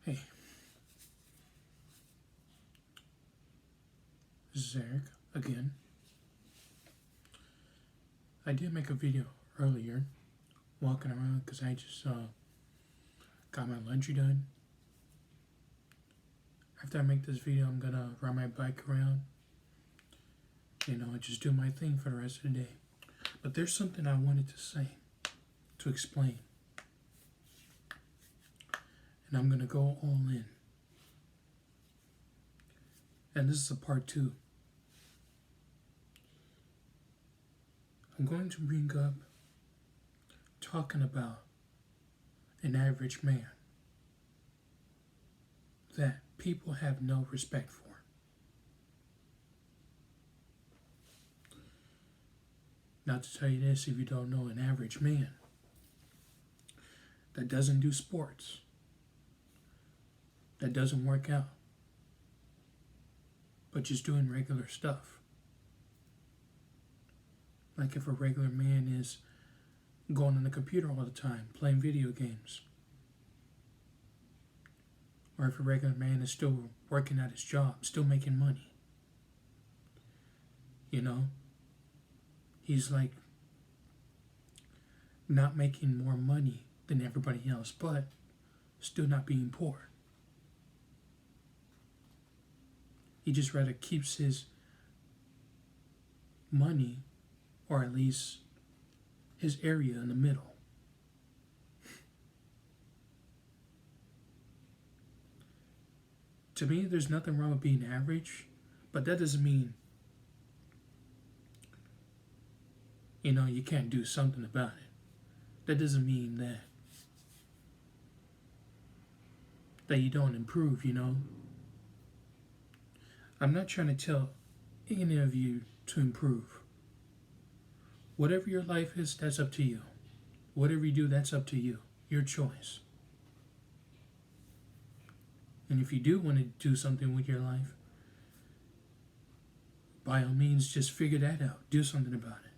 Hey, this is Eric again. I did make a video earlier walking around because I just got my laundry done. After I make this video, I'm gonna ride my bike around, and just do my thing for the rest of the day. But there's something I wanted to say, to explain. And I'm gonna go all in. And this is a part 2. I'm going to bring up talking about an average man that people have no respect for. Now, to tell you this, if you don't know, an average man that doesn't do sports, that doesn't work out, but just doing regular stuff. Like if a regular man is going on the computer all the time, playing video games. Or if a regular man is still working at his job, still making money. He's like not making more money than everybody else, but still not being poor. He just rather keeps his money, or at least his area, in the middle. To me, there's nothing wrong with being average, but that doesn't mean, you can't do something about it. That doesn't mean that you don't improve, I'm not trying to tell any of you to improve. Whatever your life is, that's up to you. Whatever you do, that's up to you. Your choice. And if you do want to do something with your life, by all means, just figure that out. Do something about it.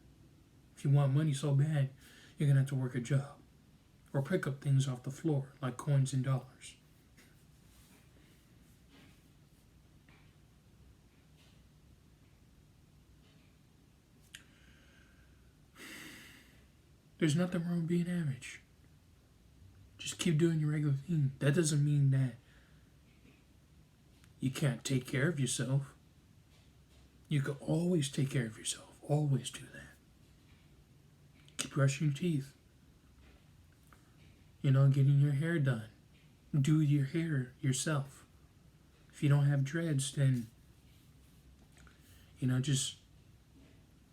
If you want money so bad, you're going to have to work a job. Or pick up things off the floor, like coins and dollars. There's nothing wrong with being average. Just keep doing your regular thing. That doesn't mean that you can't take care of yourself. You can always take care of yourself. Always do that. Keep brushing your teeth. Getting your hair done. Do your hair yourself. If you don't have dreads, then, just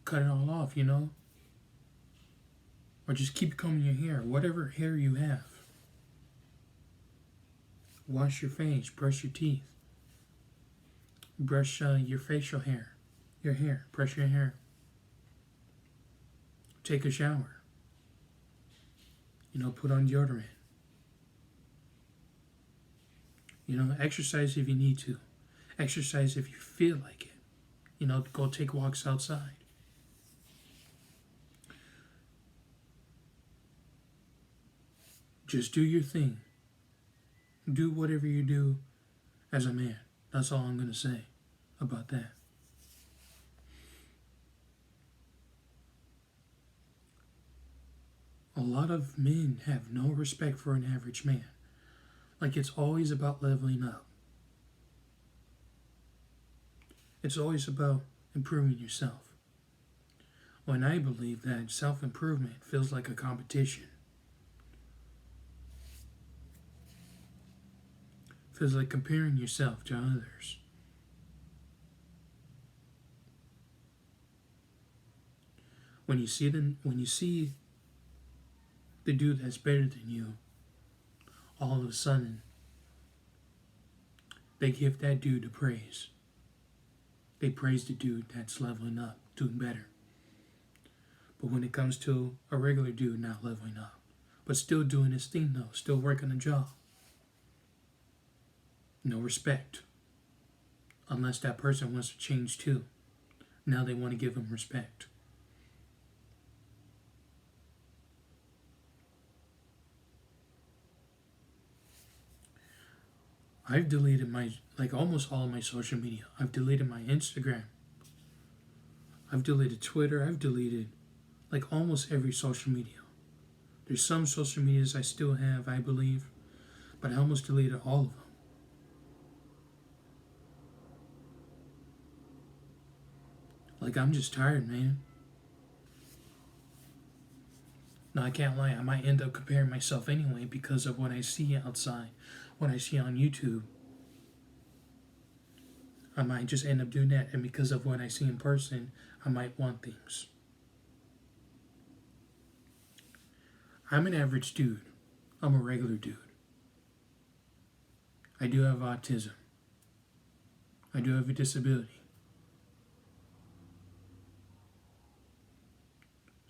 cut it all off, Or just keep combing your hair, whatever hair you have. Wash your face, brush your teeth. Brush your facial hair, your hair, brush your hair. Take a shower. Put on deodorant. Exercise if you need to. Exercise if you feel like it. Go take walks outside. Just do your thing. Do whatever you do as a man. That's all I'm going to say about that. A lot of men have no respect for an average man. Like it's always about leveling up. It's always about improving yourself. When I believe that self-improvement feels like a competition. Feels like comparing yourself to others. When you see the dude that's better than you, all of a sudden, they give that dude the praise. They praise the dude that's leveling up, doing better. But when it comes to a regular dude not leveling up, but still doing his thing though, still working a job, no respect. Unless that person wants to change too. Now they want to give him respect. I've deleted almost all of my social media. I've deleted my Instagram. I've deleted Twitter. I've deleted almost every social media. There's some social medias I still have, I believe, but I almost deleted all of them. I'm just tired, man. Now, I can't lie. I might end up comparing myself anyway because of what I see outside, what I see on YouTube. I might just end up doing that, and because of what I see in person, I might want things. I'm an average dude. I'm a regular dude. I do have autism. I do have a disability.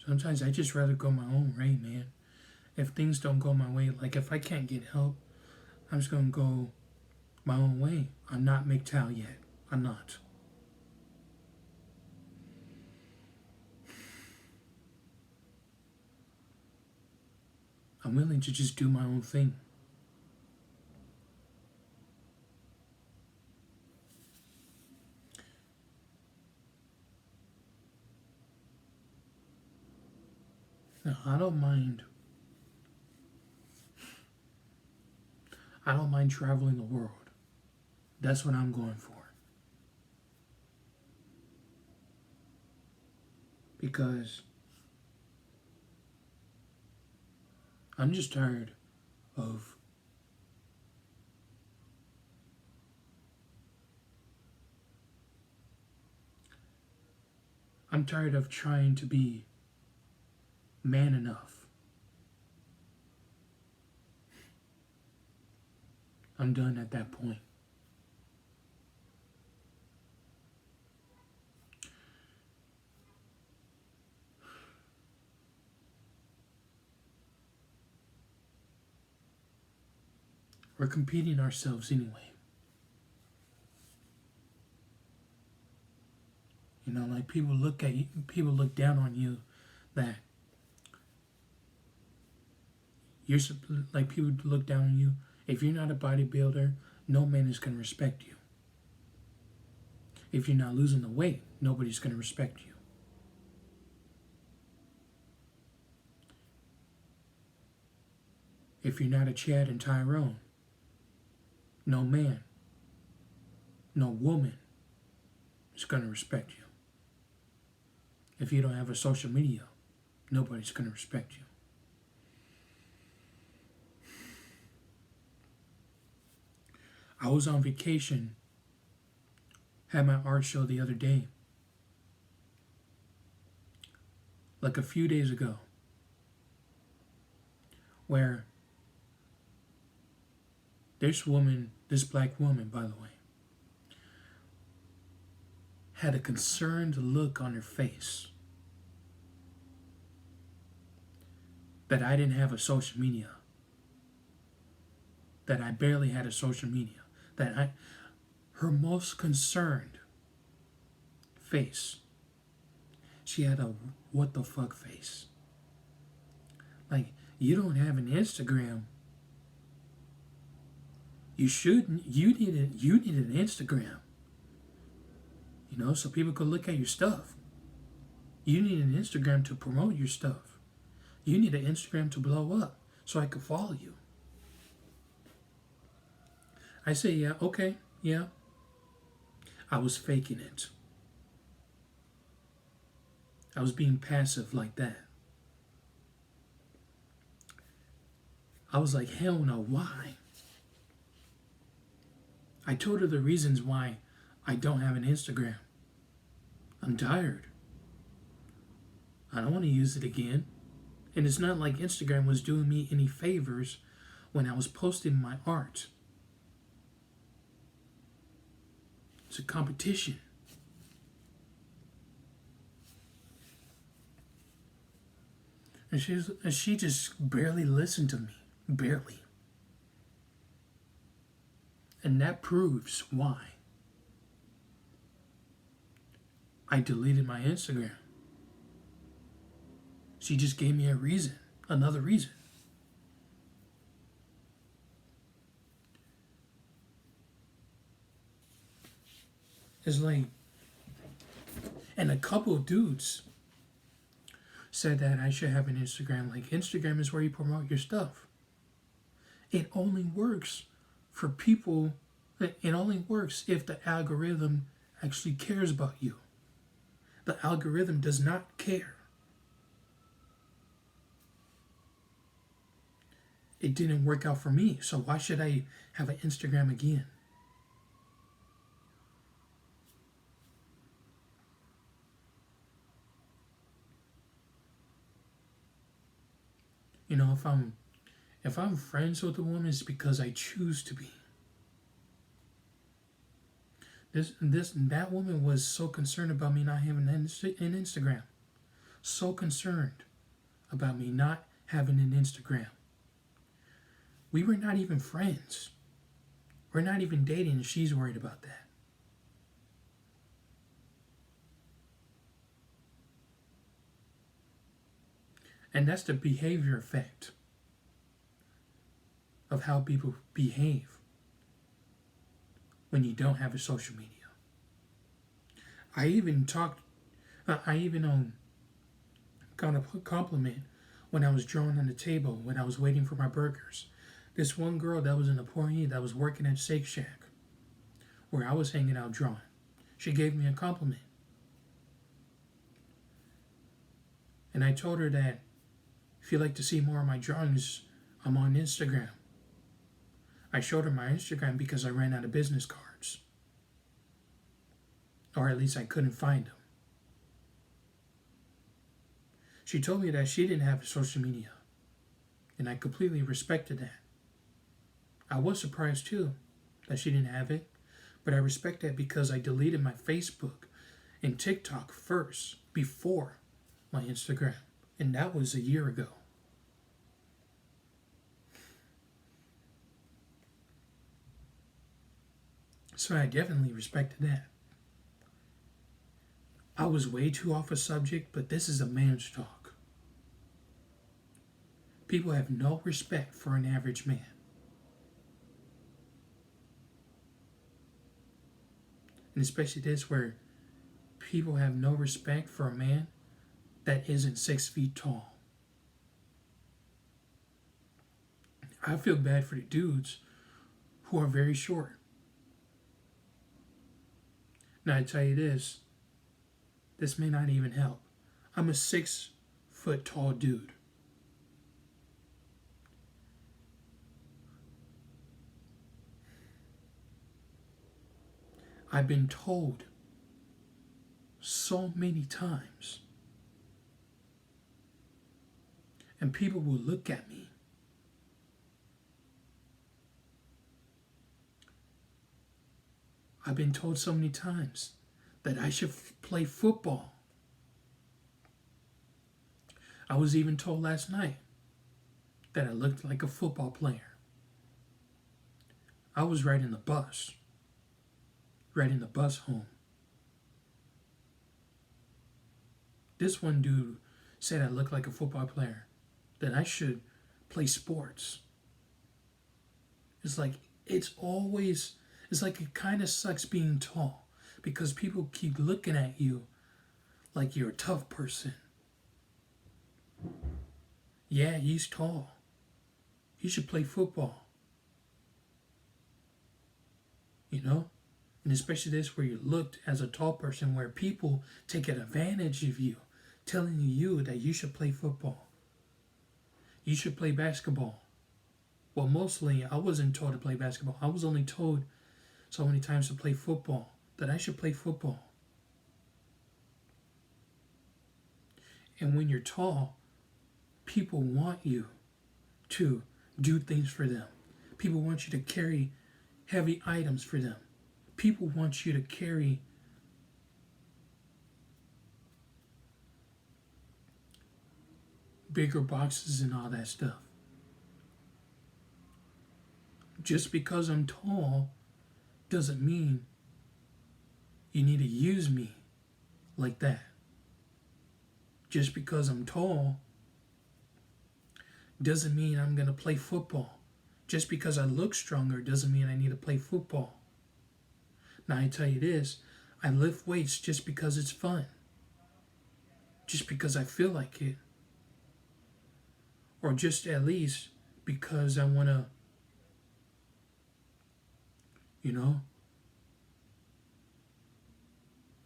Sometimes I just rather go my own way, man. If things don't go my way, if I can't get help, I'm just gonna go my own way. I'm not MGTOW yet. I'm not. I'm willing to just do my own thing. Now, I don't mind traveling the world. That's what I'm going for. Because I'm just tired of trying to be man enough. I'm done at that point. We're competing ourselves anyway. You know, people look at you, people look down on you that people look down on you. If you're not a bodybuilder, no man is going to respect you. If you're not losing the weight, nobody's going to respect you. If you're not a Chad and Tyrone, no man, no woman is going to respect you. If you don't have a social media, nobody's going to respect you. I was on vacation, had my art show the other day, a few days ago, where this black woman, by the way, had a concerned look on her face that I didn't have a social media, that I barely had a social media, her most concerned face, she had a what the fuck face. You don't have an Instagram. You need an Instagram. You know, so people could look at your stuff. You need an Instagram to promote your stuff. You need an Instagram to blow up so I could follow you. I say, yeah, okay, yeah. I was faking it. I was being passive like that. I was like, hell no, why? I told her the reasons why I don't have an Instagram. I'm tired. I don't want to use it again. And it's not like Instagram was doing me any favors when I was posting my art. It's a competition. And she just barely listened to me. Barely. And that proves why I deleted my Instagram. She just gave me a reason, another reason. It's like, and a couple of dudes said that I should have an Instagram. Like, Instagram is where you promote your stuff. It only works for people, it only works if the algorithm actually cares about you. The algorithm does not care. It didn't work out for me, so why should I have an Instagram again? You know, if I'm friends with a woman, it's because I choose to be. That woman was so concerned about me not having an Instagram. So concerned about me not having an Instagram. We were not even friends. We're not even dating, and she's worried about that. And that's the behavior effect of how people behave when you don't have a social media. I even got a compliment when I was drawing on the table when I was waiting for my burgers. This one girl that was an employee that was working at Shake Shack, where I was hanging out drawing, she gave me a compliment. And I told her that if you'd like to see more of my drawings, I'm on Instagram. I showed her my Instagram because I ran out of business cards. Or at least I couldn't find them. She told me that she didn't have social media, and I completely respected that. I was surprised too that she didn't have it, but I respect that because I deleted my Facebook and TikTok first before my Instagram, and that was a year ago. So I definitely respected that. I was way too off a subject, but this is a man's talk. People have no respect for an average man. And especially this, where people have no respect for a man that isn't 6 feet tall. I feel bad for the dudes who are very short. Now I tell you this may not even help. I'm a 6 foot tall dude. I've been told so many times, and people will look at me I've been told so many times that I should play football. I was even told last night that I looked like a football player. I was riding the bus home. This one dude said I looked like a football player, that I should play sports. It's like it kind of sucks being tall because people keep looking at you like you're a tough person. Yeah, he's tall. He should play football. You know? And especially this where you're looked as a tall person, where people take advantage of you, telling you that you should play football. You should play basketball. Well, mostly I wasn't told to play basketball. I was only told so many times to play football, that I should play football. And when you're tall, people want you to do things for them. People want you to carry heavy items for them. People want you to carry bigger boxes and all that stuff. Just because I'm tall doesn't mean you need to use me like that. Just because I'm tall doesn't mean I'm going to play football. Just because I look stronger doesn't mean I need to play football. Now I tell you this, I lift weights just because it's fun, just because I feel like it, or just at least because I want to, you know,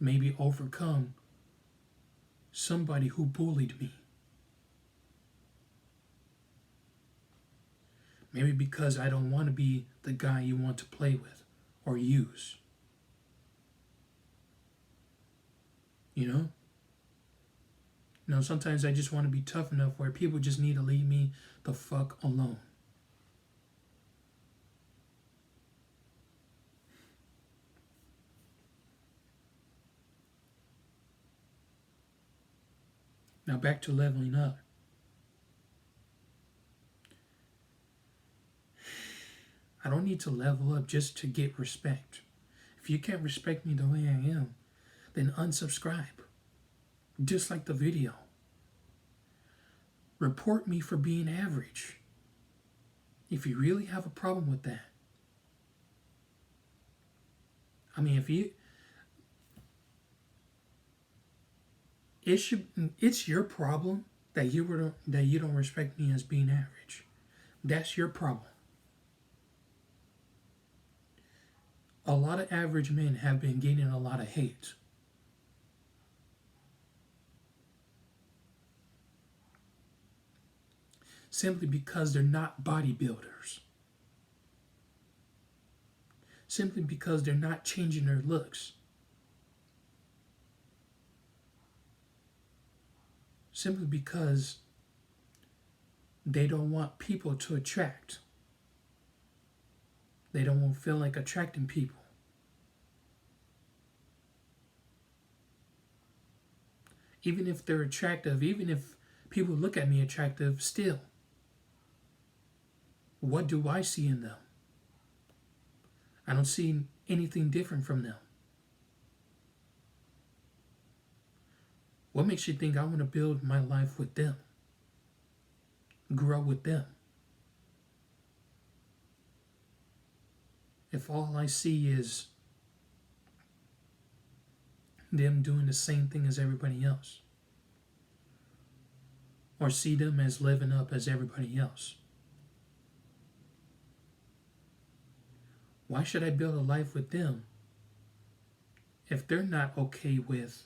maybe overcome somebody who bullied me. Maybe because I don't want to be the guy you want to play with or use. You know? You know, sometimes I just want to be tough enough where people just need to leave me the fuck alone. Now back to leveling up. I don't need to level up just to get respect. If you can't respect me the way I am, then unsubscribe. Dislike the video. Report me for being average. If you really have a problem with that. I mean, it's your problem that you don't respect me as being average. That's your problem. A lot of average men have been getting a lot of hate. Simply because they're not bodybuilders. Simply because they're not changing their looks. Simply because they don't want people to attract. They don't want to feel like attracting people. Even if they're attractive, even if people look at me attractive, still, what do I see in them? I don't see anything different from them. What makes you think I want to build my life with them? Grow with them? If all I see is them doing the same thing as everybody else, or see them as living up as everybody else, why should I build a life with them if they're not okay with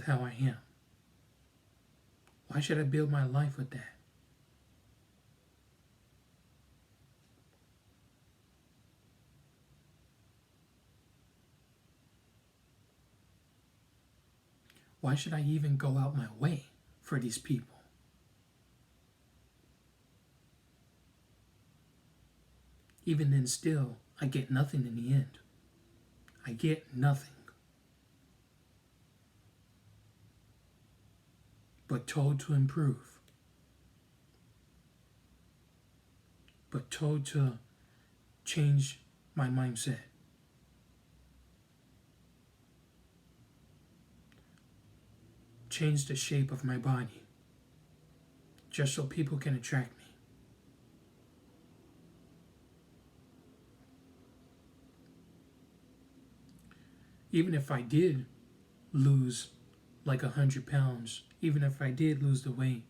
how I am? Why should I build my life with that? Why should I even go out my way for these people? Even then still, I get nothing in the end. I get nothing. But told to improve. But told to change my mindset. Change the shape of my body. Just so people can attract me. Even if I did lose like 100 pounds, even if I did lose the weight,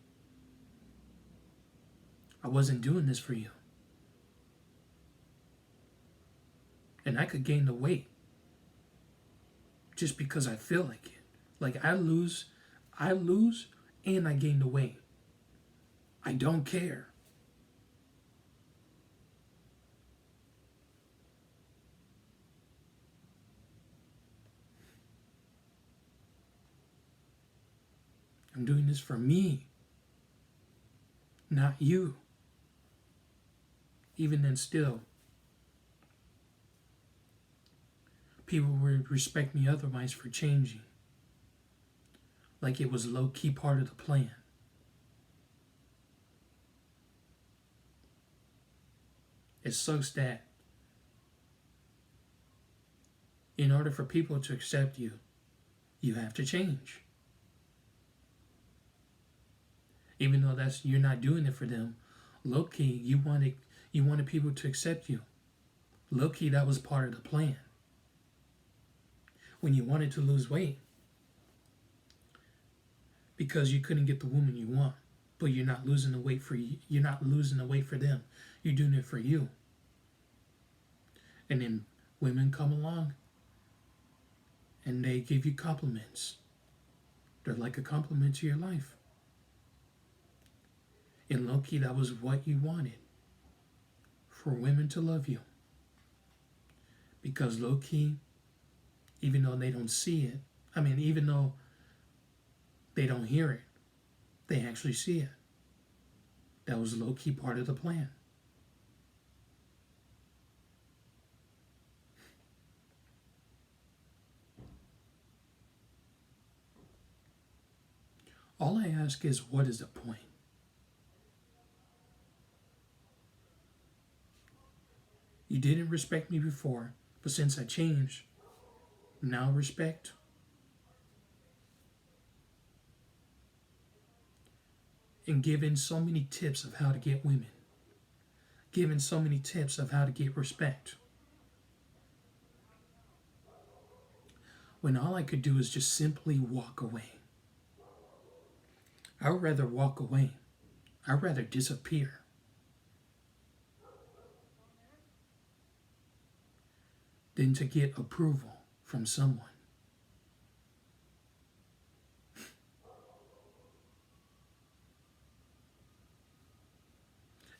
I wasn't doing this for you. And I could gain the weight just because I feel like it. Like I lose and I gain the weight. I don't care. I'm doing this for me, not you. Even then still, people would respect me otherwise for changing. Like it was low-key part of the plan. It sucks that in order for people to accept you, you have to change. Even though you're not doing it for them, low-key, you wanted people to accept you. Low-key, that was part of the plan. when you wanted to lose weight because you couldn't get the woman you want, but you're not losing the weight for you. You're not losing the weight for them. You're doing it for you. And then women come along and they give you compliments. They're like a compliment to your life. And low-key, that was what you wanted, for women to love you. Because low-key, even though they don't see it, even though they don't hear it, they actually see it. That was low-key part of the plan. All I ask is, what is the point? You didn't respect me before, but since I changed, now respect? And giving so many tips of how to get women. Giving so many tips of how to get respect. When all I could do is just simply walk away. I would rather walk away. I'd rather disappear than to get approval from someone.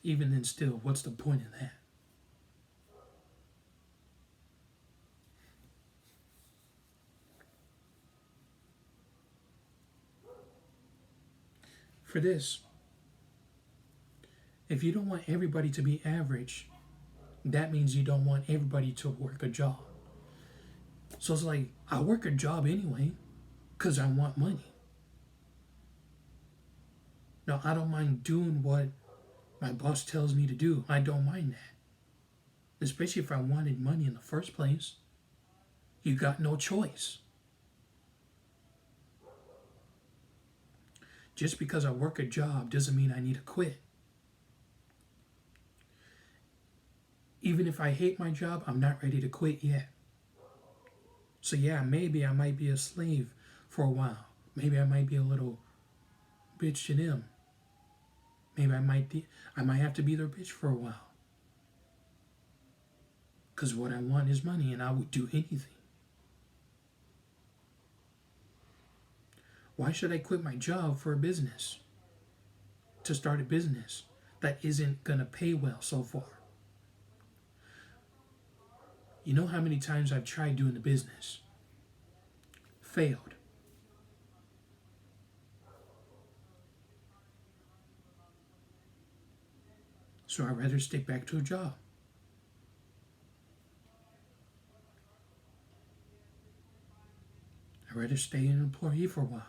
Even then still, what's the point of that? For this, if you don't want everybody to be average, that means you don't want everybody to work a job. So it's like, I work a job anyway because I want money. Now, I don't mind doing what my boss tells me to do. I don't mind that. Especially if I wanted money in the first place. You got no choice. Just because I work a job doesn't mean I need to quit. Even if I hate my job, I'm not ready to quit yet. So yeah, maybe I might be a slave for a while. Maybe I might be a little bitch to them. Maybe I might have to be their bitch for a while. Because what I want is money, and I would do anything. Why should I quit my job for a business? To start a business that isn't going to pay well so far. You know how many times I've tried doing the business? Failed. So I'd rather stick back to a job. I'd rather stay an employee for a while.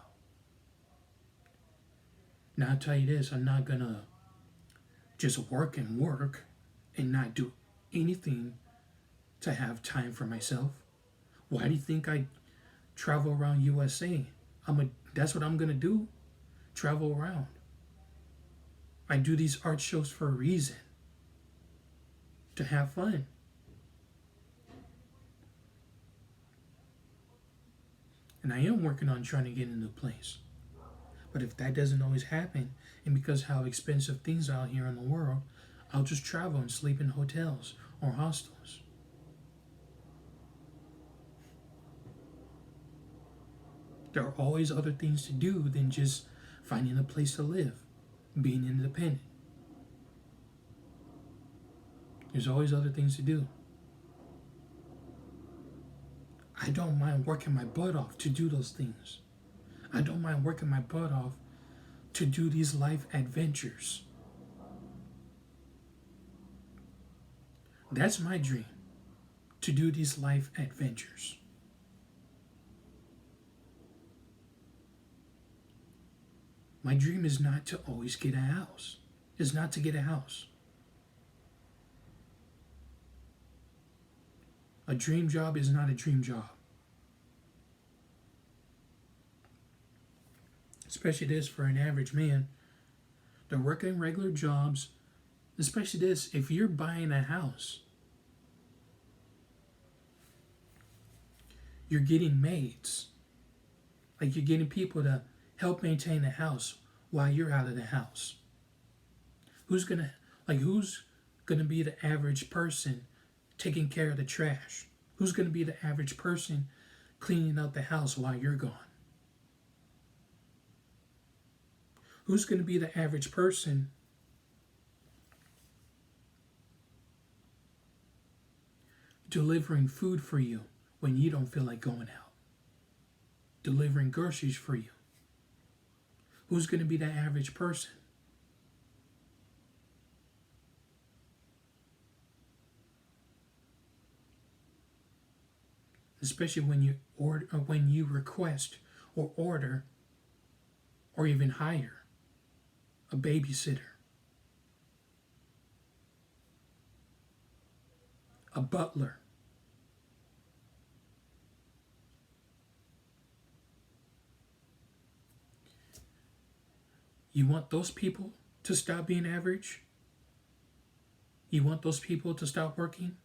Now I'll tell you this, I'm not gonna just work and not do anything to have time for myself. Why do you think I travel around USA? That's what I'm gonna do. Travel around. I do these art shows for a reason. To have fun. And I am working on trying to get into a place. But if that doesn't always happen, and because how expensive things are out here in the world, I'll just travel and sleep in hotels or hostels. There are always other things to do than just finding a place to live, being independent. There's always other things to do. I don't mind working my butt off to do those things. I don't mind working my butt off to do these life adventures. That's my dream, to do these life adventures. My dream is not to always get a house. It's not to get a house. A dream job is not a dream job. Especially this for an average man. They're working regular jobs. Especially this, if you're buying a house, You're getting maids. Like you're getting people to help maintain the house while you're out of the house. Who's gonna be the average person taking care of the trash? Who's gonna be the average person cleaning up the house while you're gone? Who's gonna be the average person delivering food for you when you don't feel like going out? Delivering groceries for you? Who's gonna be the average person? Especially when you order, or when you request or order or even hire a babysitter, a butler. You want those people to stop being average? You want those people to stop working?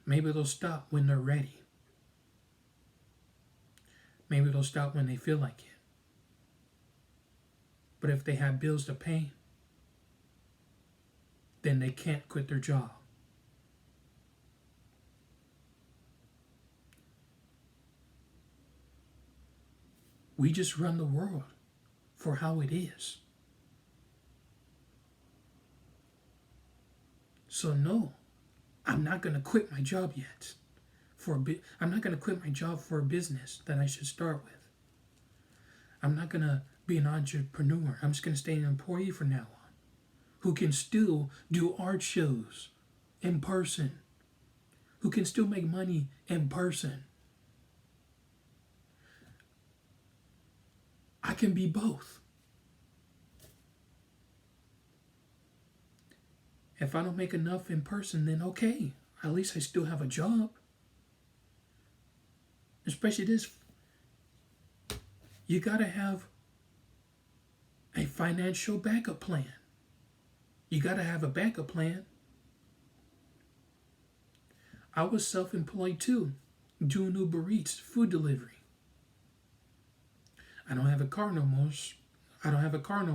Maybe they'll stop when they're ready. Maybe they'll stop when they feel like it. But if they have bills to pay, then they can't quit their job. We just run the world for how it is. So no, I'm not going to quit my job yet. I'm not going to quit my job for a business that I should start with. I'm not going to be an entrepreneur. I'm just going to stay an employee from now on, who can still do art shows in person, who can still make money in person. I can be both. If I don't make enough in person, then okay, at least I still have a job. Especially this, you gotta have a financial backup plan. You gotta have a backup plan. I was self-employed too, doing Uber Eats, food delivery. I don't have a car no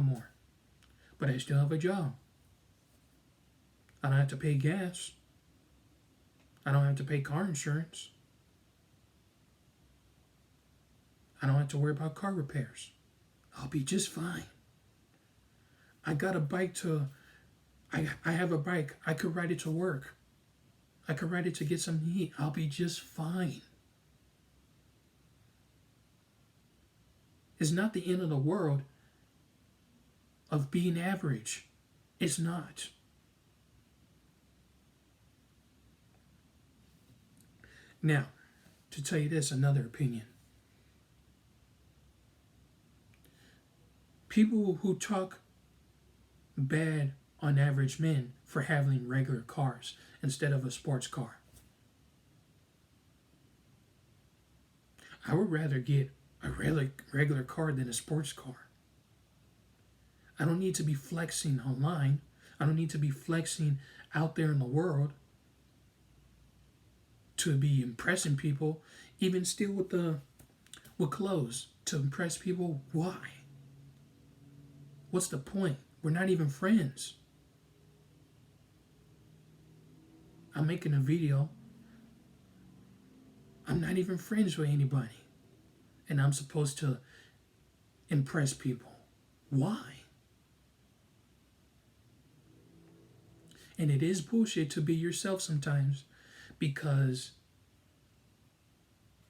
more. But I still have a job. I don't have to pay gas. I don't have to pay car insurance. I don't have to worry about car repairs. I'll be just fine. I got a bike I have a bike. I could ride it to work. I could ride it to get something to eat. I'll be just fine. It's not the end of the world of being average. It's not. Now, to tell you this, another opinion. People who talk bad on average men for having regular cars instead of a sports car. I would rather get a regular car than a sports car. I don't need to be flexing online. I don't need to be flexing out there in the world to be impressing people, even still with clothes to impress people. Why? What's the point? We're not even friends. I'm making a video. I'm not even friends with anybody. And I'm supposed to impress people. Why? And it is bullshit to be yourself sometimes, because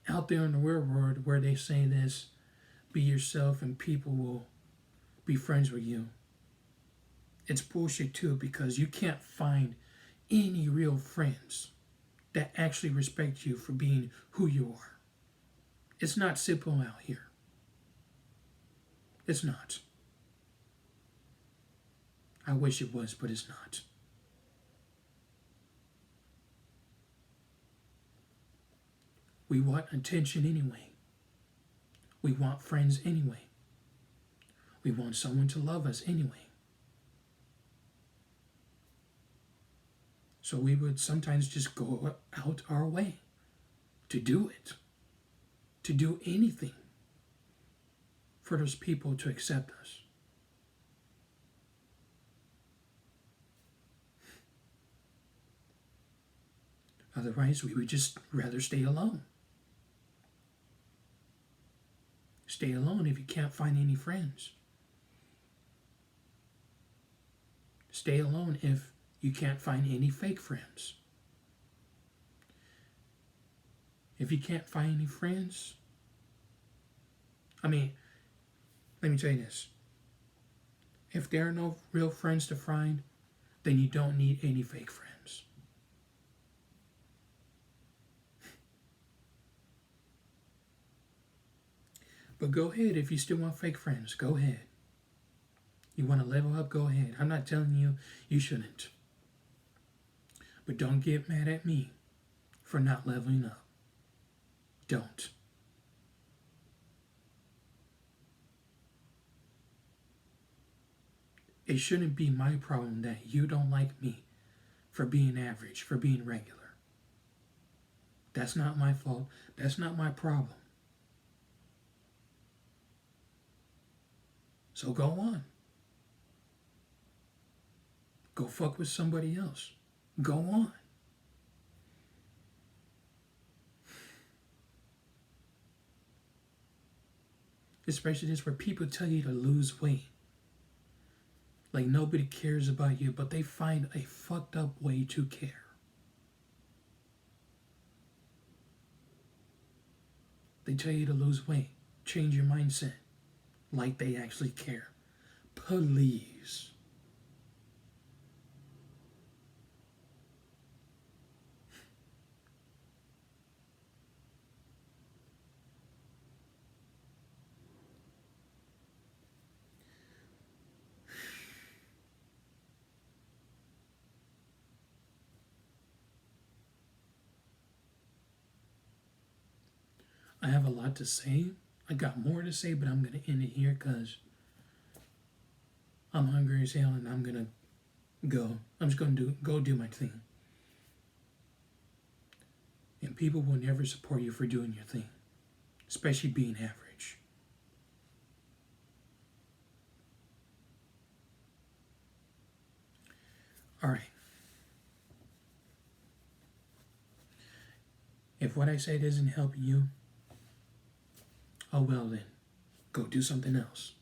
out there in the real world where they say this, be yourself and people will be friends with you. It's bullshit too, because you can't find any real friends that actually respect you for being who you are. It's not simple out here. It's not. I wish it was, but it's not. We want attention anyway. We want friends anyway. We want someone to love us anyway. So we would sometimes just go out our way to do it, to do anything for those people to accept us. Otherwise, we would just rather stay alone. Stay alone if you can't find any friends. Stay alone if you can't find any fake friends. If you can't find any friends, let me tell you this. If there are no real friends to find, then you don't need any fake friends. But go ahead if you still want fake friends. Go ahead. You want to level up? Go ahead. I'm not telling you you shouldn't. But don't get mad at me for not leveling up. Don't. It shouldn't be my problem that you don't like me for being average, for being regular. That's not my fault. That's not my problem. So go on. Go fuck with somebody else. Go on. Especially this where people tell you to lose weight. Like nobody cares about you, but they find a fucked up way to care. They tell you to lose weight, change your mindset, like they actually care. Please. I have a lot to say. I got more to say, but I'm going to end it here because I'm hungry as hell and I'm going to go. I'm just going to go do my thing. And people will never support you for doing your thing, especially being average. All right. If what I said isn't helping you, oh well then, go do something else.